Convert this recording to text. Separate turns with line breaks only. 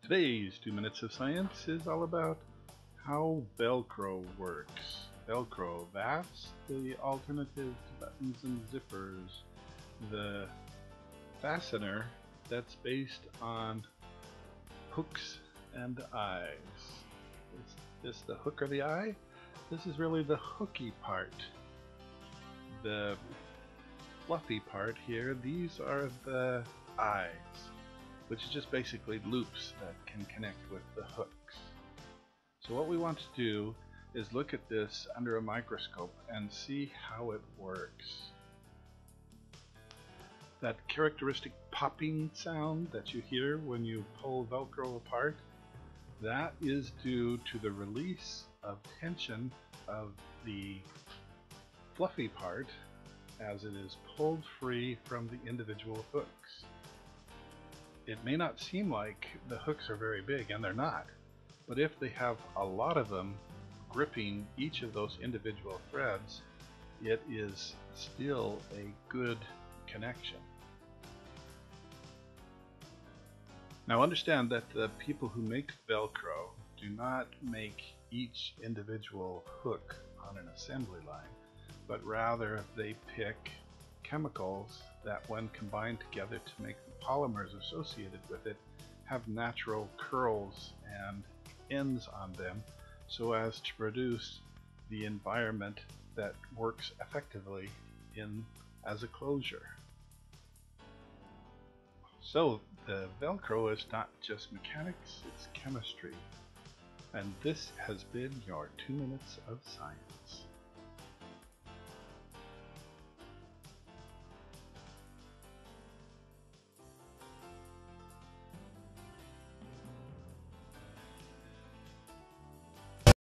Today's 2 Minutes of Science is all about how Velcro works. Velcro, that's the alternative to buttons and zippers. The fastener that's based on hooks and eyes. Is this the hook or the eye? This is really the hooky part. The fluffy part here, these are the eyes, which is just basically loops that can connect with the hooks. So what we want to do is look at this under a microscope and see how it works. That characteristic popping sound that you hear when you pull Velcro apart, that is due to the release of tension of the fluffy part as it is pulled free from the individual hooks. It may not seem like the hooks are very big, and they're not, but if they have a lot of them gripping each of those individual threads, it is still a good connection. Now understand that the people who make Velcro do not make each individual hook on an assembly line, but rather they pick chemicals that, when combined together to make the polymers associated with it, have natural curls and ends on them so as to produce the environment that works effectively as a closure. So the Velcro is not just mechanics, it's chemistry. And this has been your 2 Minutes of Science.